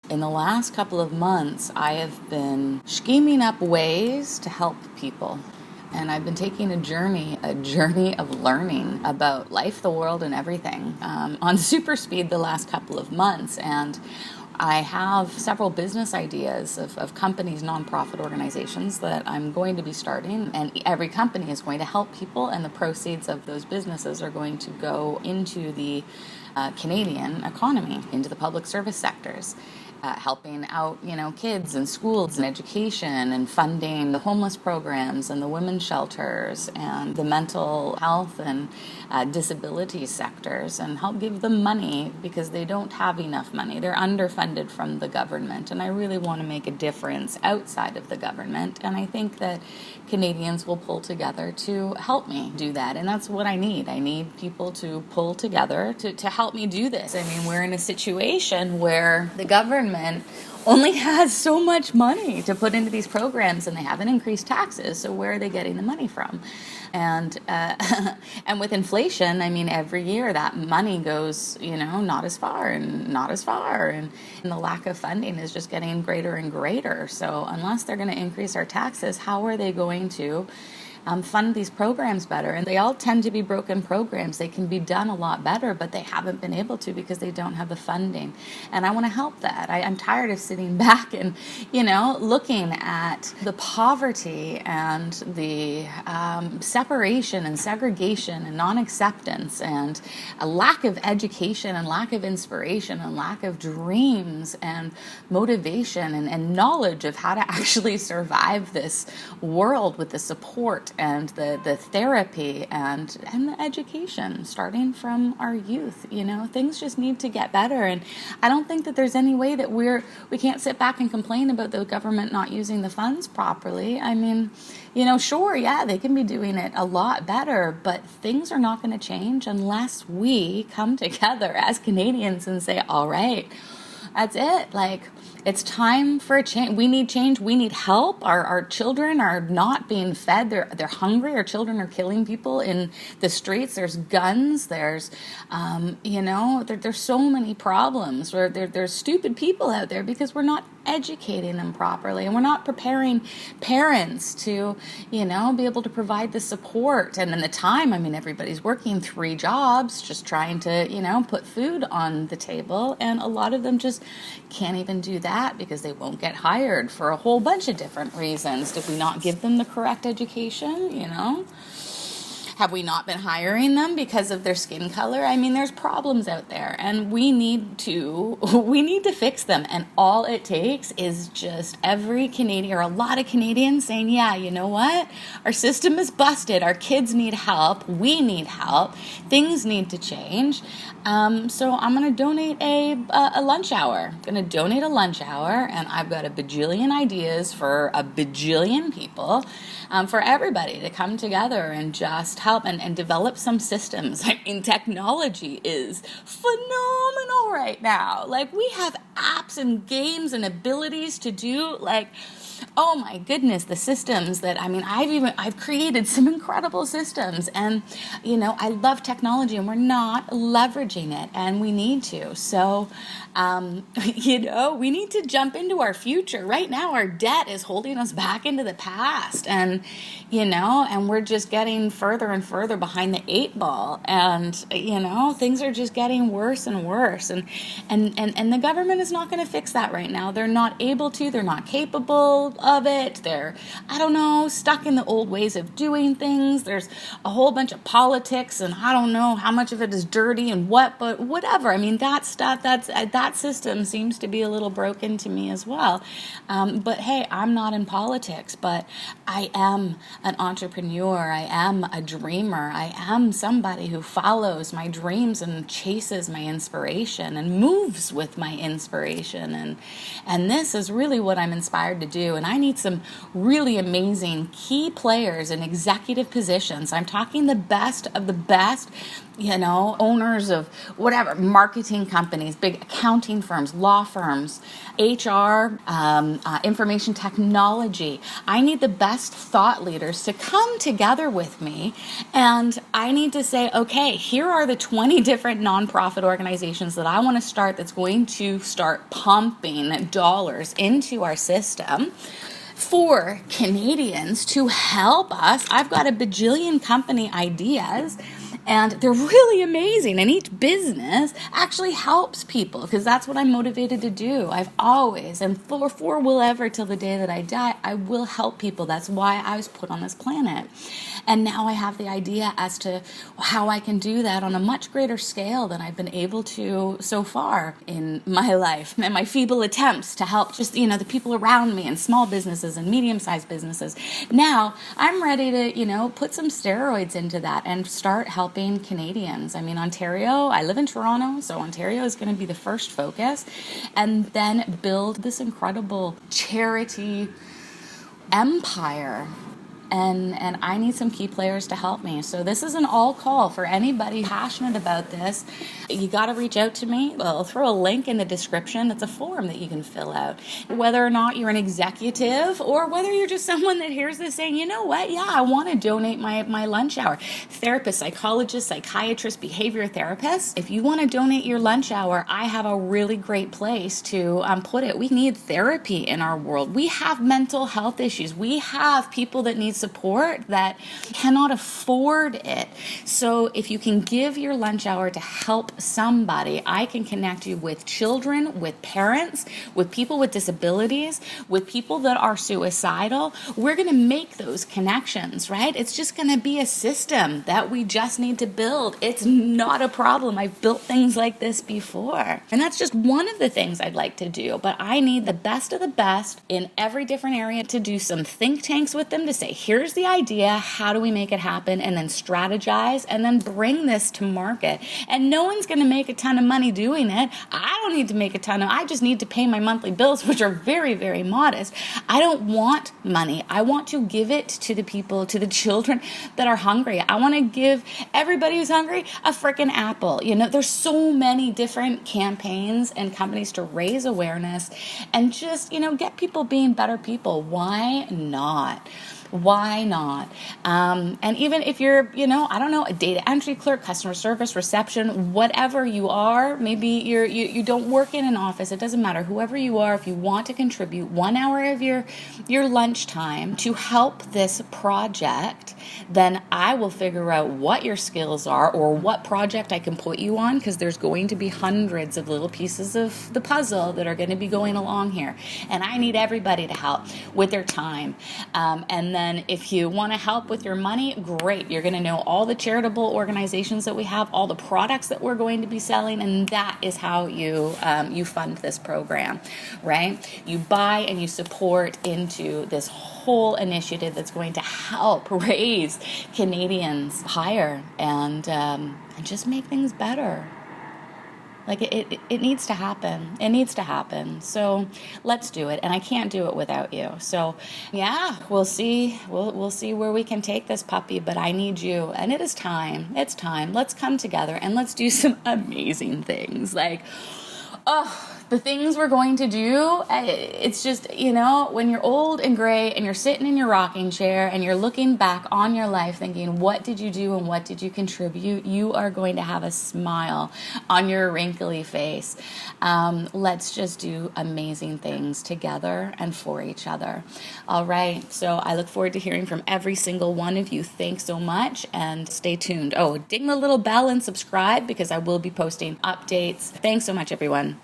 In the last couple of months, I have been scheming up ways to help people. And I've been taking a journey of learning about life, the world, and everything on super speed the last couple of months. And I have several business ideas of companies, nonprofit organizations that I'm going to be starting. And every company is going to help people, and the proceeds of those businesses are going to go into the Canadian economy, into the public service sectors. Helping out, kids and schools and education, and funding the homeless programs and the women's shelters and the mental health and disability sectors, and help give them money because they don't have enough money. They're underfunded from the government, and I really want to make a difference outside of the government, and I think that Canadians will pull together to help me do that, and that's what I need. I need people to pull together to help me do this. I mean, we're in a situation where the government only has so much money to put into these programs, and they haven't increased taxes, so where are they getting the money from? And and with inflation, I mean, every year that money goes, not as far, and the lack of funding is just getting greater and greater. So unless they're going to increase our taxes, how are they going to fund these programs better? And they all tend to be broken programs. They can be done a lot better, but they haven't been able to because they don't have the funding. And I want to help that. I'm tired of sitting back and, looking at the poverty and the separation and segregation and non-acceptance and a lack of education and lack of inspiration and lack of dreams and motivation and knowledge of how to actually survive this world with the support and the therapy and the education starting from our youth. Things just need to get better, and I don't think that there's any way that we can't sit back and complain about the government not using the funds properly. I mean, sure, yeah, they can be doing it a lot better, but things are not going to change unless we come together as Canadians and say, all right, that's it. Like, it's time for a change. We need change. We need help. Our children are not being fed. They're hungry. Our children are killing people in the streets. There's guns. There's, there's so many problems. There's stupid people out there because we're not educating them properly, and we're not preparing parents to, be able to provide the support. And in the time, I mean, everybody's working 3 jobs, just trying to, put food on the table. And a lot of them just can't even do that because they won't get hired for a whole bunch of different reasons. Did we not give them the correct education, Have we not been hiring them because of their skin color? I mean, there's problems out there, and we need to fix them. And all it takes is just every Canadian, or a lot of Canadians, saying, yeah, you know what? Our system is busted. Our kids need help. We need help. Things need to change. So I'm going to donate a lunch hour. I'm going to donate a lunch hour, and I've got a bajillion ideas for a bajillion people, for everybody to come together and just help and develop some systems. I mean, technology is phenomenal right now. Like, we have apps and games and abilities to do, oh my goodness, the systems that, I've created some incredible systems, and, I love technology, and we're not leveraging it, and we need to. So, we need to jump into our future. Right now, our debt is holding us back into the past, and, and we're just getting further and further behind the 8 ball, and, things are just getting worse and worse, and the government is not going to fix that right now. They're not able to, they're not capable of it. They're, stuck in the old ways of doing things. There's a whole bunch of politics, and I don't know how much of it is dirty and what, but whatever. I mean, that stuff, that system seems to be a little broken to me as well. But hey, I'm not in politics, but I am an entrepreneur. I am a dreamer. I am somebody who follows my dreams and chases my inspiration and moves with my inspiration. And this is really what I'm inspired to do. And I need some really amazing key players in executive positions. I'm talking the best of the best owners of whatever, marketing companies, big accounting firms, law firms, HR, information technology. I need the best thought leaders to come together with me, and I need to say, okay, here are the 20 different nonprofit organizations that I want to start that's going to start pumping dollars into our system for Canadians to help us. I've got a bajillion company ideas, and they're really amazing. And each business actually helps people, because that's what I'm motivated to do. I've always, and for will ever till the day that I die, I will help people. That's why I was put on this planet. And now I have the idea as to how I can do that on a much greater scale than I've been able to so far in my life, and my feeble attempts to help just, the people around me and small businesses and medium-sized businesses. Now I'm ready to, put some steroids into that and start helping Canadians. I mean, Ontario, I live in Toronto, so Ontario is going to be the first focus, and then build this incredible charity empire. And I need some key players to help me. So this is an all call for anybody passionate about this. You got to reach out to me. Well, I'll throw a link in the description. It's a form that you can fill out. Whether or not you're an executive, or whether you're just someone that hears this saying, you know what, yeah, I want to donate my lunch hour. Therapist, psychologist, psychiatrist, behavior therapist. If you want to donate your lunch hour, I have a really great place to put it. We need therapy in our world. We have mental health issues. We have people that need support that cannot afford it. So if you can give your lunch hour to help somebody, I can connect you with children, with parents, with people with disabilities, with people that are suicidal. We're going to make those connections, right? It's just going to be a system that we just need to build. It's not a problem. I've built things like this before. And that's just one of the things I'd like to do. But I need the best of the best in every different area to do some think tanks with them to say, here's the idea, how do we make it happen, and then strategize, and then bring this to market. And no one's going to make a ton of money doing it. I don't need to make a ton I just need to pay my monthly bills, which are very, very modest. I don't want money. I want to give it to the people, to the children that are hungry. I want to give everybody who's hungry a freaking apple. There's so many different campaigns and companies to raise awareness and just, get people being better people. Why not? Why not? And even if you're, a data entry clerk, customer service, reception, whatever you are, maybe you don't work in an office, it doesn't matter. Whoever you are, if you want to contribute 1 hour of your lunchtime to help this project, then I will figure out what your skills are or what project I can put you on, because there's going to be hundreds of little pieces of the puzzle that are going to be going along here. And I need everybody to help with their time. And then if you want to help with your money, great. You're going to know all the charitable organizations that we have, all the products that we're going to be selling, and that is how you fund this program, right? You buy and you support into this whole initiative that's going to help raise Canadians higher and just make things better. Like it needs to happen. It needs to happen. So let's do it. And I can't do it without you. So yeah, we'll see. We'll see where we can take this puppy, but I need you. And it is time. It's time. Let's come together and let's do some amazing things. The things we're going to do, it's just, when you're old and gray and you're sitting in your rocking chair and you're looking back on your life thinking, what did you do and what did you contribute? You are going to have a smile on your wrinkly face. Let's just do amazing things together and for each other. All right. So I look forward to hearing from every single one of you. Thanks so much and stay tuned. Oh, ding the little bell and subscribe because I will be posting updates. Thanks so much, everyone.